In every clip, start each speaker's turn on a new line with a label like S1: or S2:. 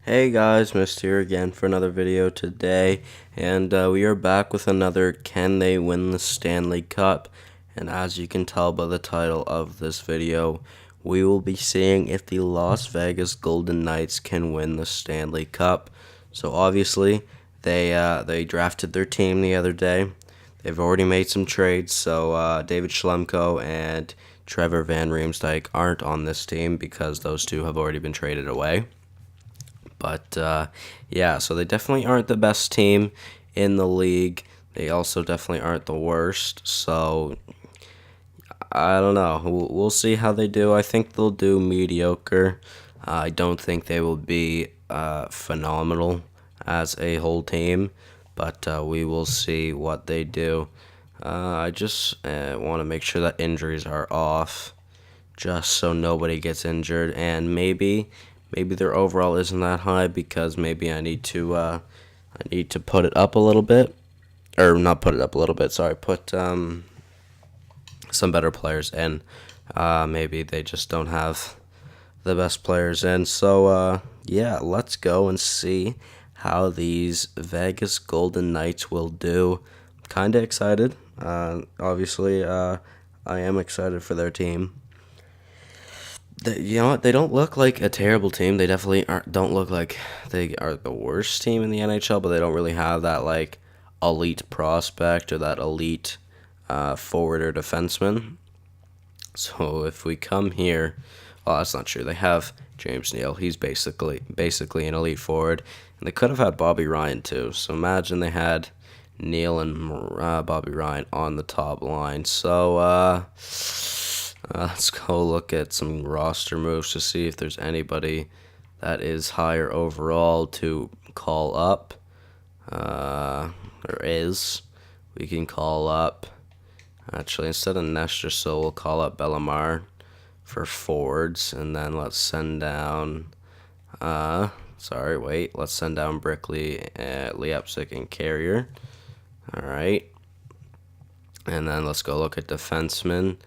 S1: Hey guys, Mist here again for another video today, and we are back with another Can They Win the Stanley Cup? And as you can tell by the title of this video, we will be seeing if the Las Vegas Golden Knights can win the Stanley Cup. So obviously, they drafted their team the other day. They've already made some trades, so David Schlemko and Trevor Van Riemsdyk aren't on this team because those two have already been traded away. But yeah, so they definitely aren't the best team in the league. They also definitely aren't the worst. So I don't know. We'll see how they do. I think they'll do mediocre. I don't think they will be phenomenal as a whole team, but we will see what they do. I just want to make sure that injuries are off, just so nobody gets injured, and maybe their overall isn't that high because maybe I need to put it up a little bit, or not put it up a little bit. Sorry, put some better players in. Maybe they just don't have the best players in. So yeah, let's go and see how these Vegas Golden Knights will do. Kind of excited. Obviously, I am excited for their team. You know what? They don't look like a terrible team. They definitely don't look like they are the worst team in the NHL, but they don't really have that like elite prospect or that elite forward or defenseman. So if we come here, well, that's not true. They have James Neal. He's basically an elite forward, and they could have had Bobby Ryan too. So imagine they had Neal and Bobby Ryan on the top line. So let's go look at some roster moves to see if there's anybody that is higher overall to call up. There is. We can call up. Actually, instead of Nestor, so we'll call up Bellemare for forwards, and then let's send down. Let's send down Brickley, Leipzig, and Carrier. All right, and then let's go look at defensemen.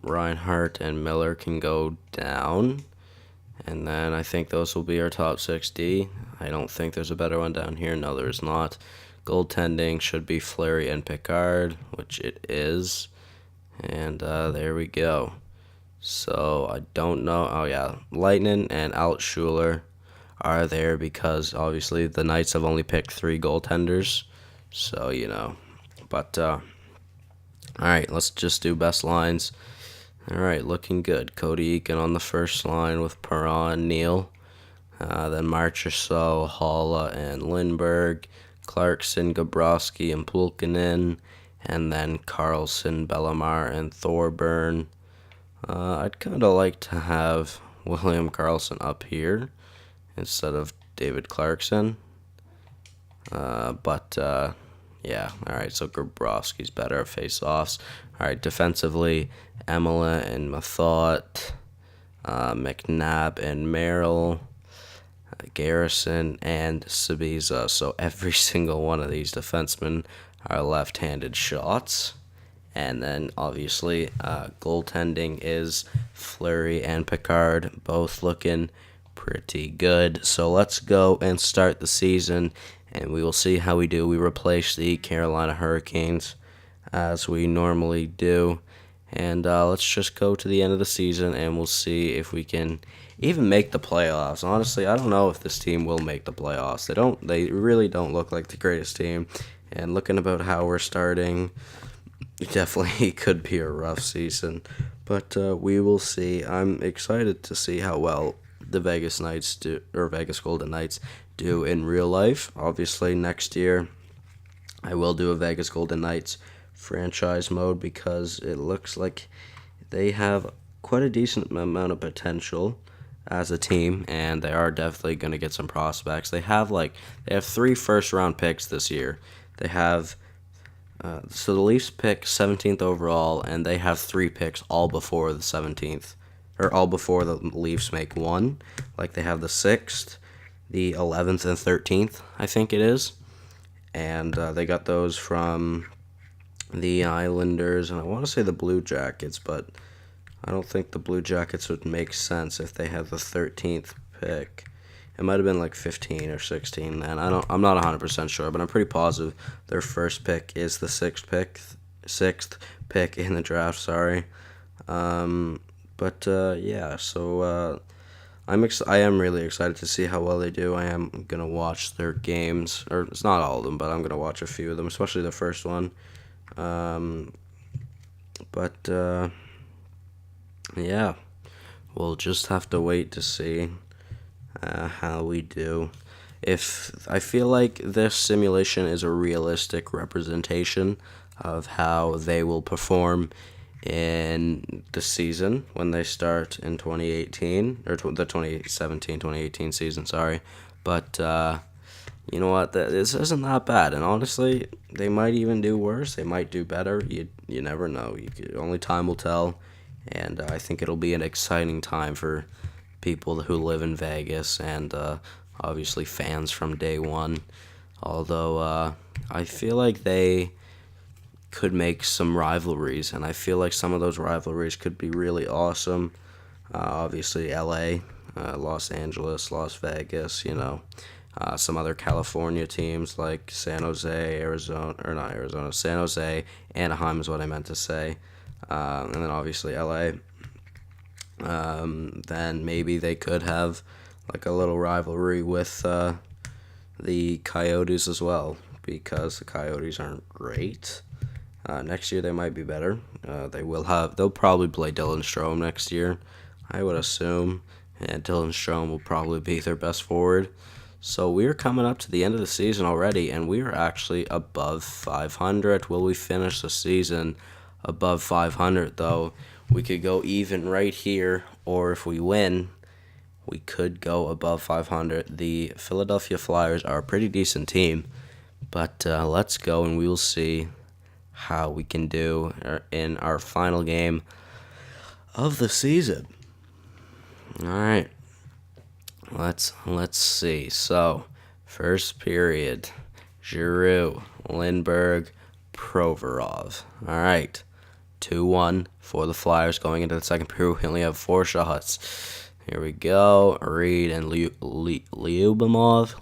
S1: Reinhardt and Miller can go down, and then I think those will be our top 6D. I don't think there's a better one down here. No, there is not. Goaltending should be Fleury and Picard, which it is. And there we go. So I don't know. Oh, yeah. Lightning and Altschuler are there because obviously the Knights have only picked 3 goaltenders. So, you know. But, all right, let's just do best lines. All right, looking good. Cody Eakin on the first line with Perron, Neal. Then Marchessault, Halla, and Lindbergh. Clarkson, Gabrowski, and Pulkkinen, and then Carlson, Bellemare, and Thorburn. I'd kind of like to have William Karlsson up here instead of David Clarkson. But yeah, all right, so Gabrowski's better at face-offs. All right, defensively, Emila and Mathot, McNabb and Merrill, Garrison, and Sabiza. So every single one of these defensemen are left-handed shots. And then obviously goaltending is Fleury and Picard, both looking pretty good. So let's go and start the season, and we will see how we do. We replace the Carolina Hurricanes as we normally do. And let's just go to the end of the season, and we'll see if we can even make the playoffs. Honestly, I don't know if this team will make the playoffs. They really don't look like the greatest team. And looking about how we're starting, it definitely could be a rough season. But we will see. I'm excited to see how well the Vegas Knights do, or Vegas Golden Knights do in real life. Obviously, next year I will do a Vegas Golden Knights franchise mode because it looks like they have quite a decent amount of potential as a team, and they are definitely going to get some prospects. They have 3 first-round picks this year. They have so the Leafs pick 17th overall, and they have 3 picks all before the 17th, or all before the Leafs make one. Like they have the 6th, the 11th, and 13th, I think it is, and they got those from the Islanders, and I want to say the Blue Jackets, but I don't think the Blue Jackets would make sense if they had the 13th pick. It might have been like 15 or 16 then. I'm not 100% sure, but I'm pretty positive their first pick is the sixth pick in the draft, sorry. Yeah, so I am really excited to see how well they do. I am going to watch their games, or it's not all of them, but I'm going to watch a few of them, especially the first one. But yeah, we'll just have to wait to see how we do. If I feel like this simulation is a realistic representation of how they will perform in the season when they start in 2018 or the 2017-2018 season, sorry. But you know what? This isn't that bad, and honestly, they might even do worse. They might do better. You never know. Only time will tell, and I think it'll be an exciting time for people who live in Vegas and obviously fans from day one. Although I feel like they could make some rivalries, and I feel like some of those rivalries could be really awesome. Obviously, LA, Los Angeles, Las Vegas, some other California teams like San Jose, Arizona, or not Arizona, San Jose, Anaheim is what I meant to say, and then obviously LA. Then maybe they could have like a little rivalry with the Coyotes as well, because the Coyotes aren't great. Next year they might be better. They'll probably play Dylan Strome next year, I would assume, and Dylan Strome will probably be their best forward. So we're coming up to the end of the season already, and we are actually above 500. Will we finish the season above 500, though? We could go even right here, or if we win, we could go above 500. The Philadelphia Flyers are a pretty decent team, but let's go and we will see how we can do in our final game of the season. All right, let's see. So, first period, Giroux, Lindbergh, Provorov. All right, 2-1 for the Flyers going into the second period. We only have 4 shots. Here we go. Reed and Lyubimov,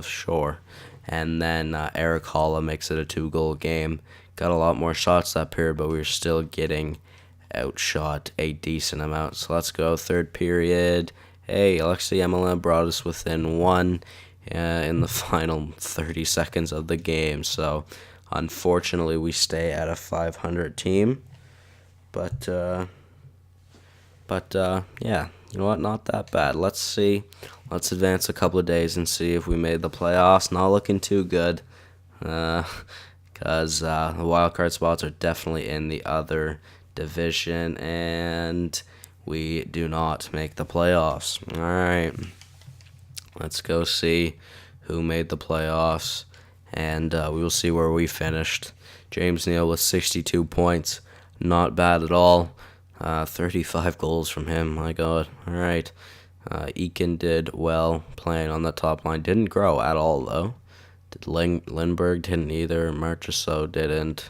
S1: sure. And then Eric Holla makes it a 2-goal game. Got a lot more shots that period, but we were still getting outshot a decent amount. So let's go. Third period. Hey, Alexei Emelin brought us within 1 in the final 30 seconds of the game. So unfortunately, we stay at a 500 team. But yeah, you know what? Not that bad. Let's see. Let's advance a couple of days and see if we made the playoffs. Not looking too good. Because the wildcard spots are definitely in the other division, and we do not make the playoffs. All right, let's go see who made the playoffs, and we will see where we finished. James Neal with 62 points, not bad at all. 35 goals from him, my God. All right, Eakin did well playing on the top line. Didn't grow at all, though. Lindbergh didn't either. Marchessault didn't.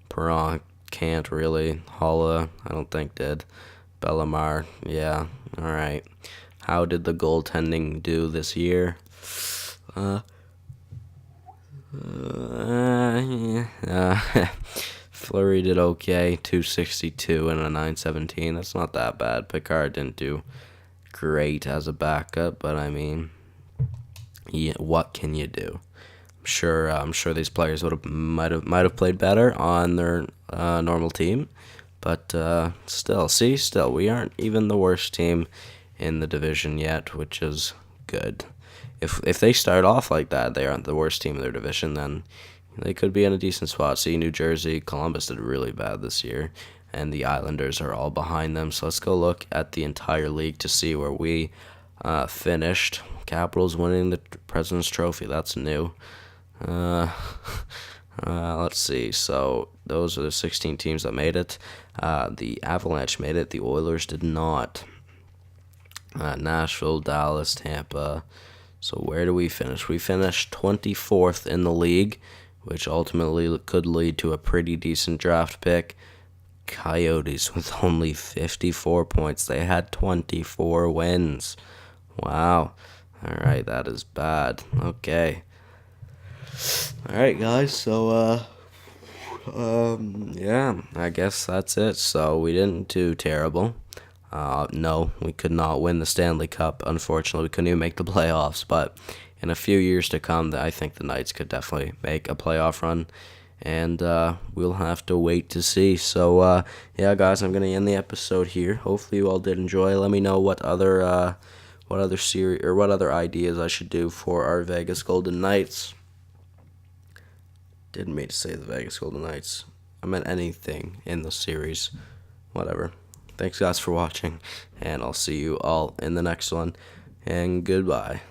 S1: Perron can't really. Holla, I don't think did. Bellemare, yeah. All right. How did the goaltending do this year? Fleury did okay. 262 and a 917. That's not that bad. Picard didn't do great as a backup, but I mean, yeah, what can you do? I'm sure these players might have played better on their normal team, but still, we aren't even the worst team in the division yet, which is good. If they start off like that, they aren't the worst team in their division, then they could be in a decent spot. See, New Jersey, Columbus did really bad this year, and the Islanders are all behind them. So let's go look at the entire league to see where we finished. Capitals winning the President's Trophy. That's new. Let's see. So those are the 16 teams that made it. The Avalanche made it. The Oilers did not. Nashville, Dallas, Tampa. So where do we finish? We finished 24th in the league, which ultimately could lead to a pretty decent draft pick. Coyotes with only 54 points. They had 24 wins. Wow. Alright, that is bad. Okay. Alright, guys, so, yeah, I guess that's it. So, we didn't do terrible. No, we could not win the Stanley Cup. Unfortunately, we couldn't even make the playoffs, but in a few years to come, I think the Knights could definitely make a playoff run, and we'll have to wait to see. So, yeah, guys, I'm going to end the episode here. Hopefully you all did enjoy. Let me know what other series or what other ideas I should do for our Vegas Golden Knights. Didn't mean to say the Vegas Golden Knights. I meant anything in the series. Whatever. Thanks, guys, for watching, and I'll see you all in the next one, and goodbye.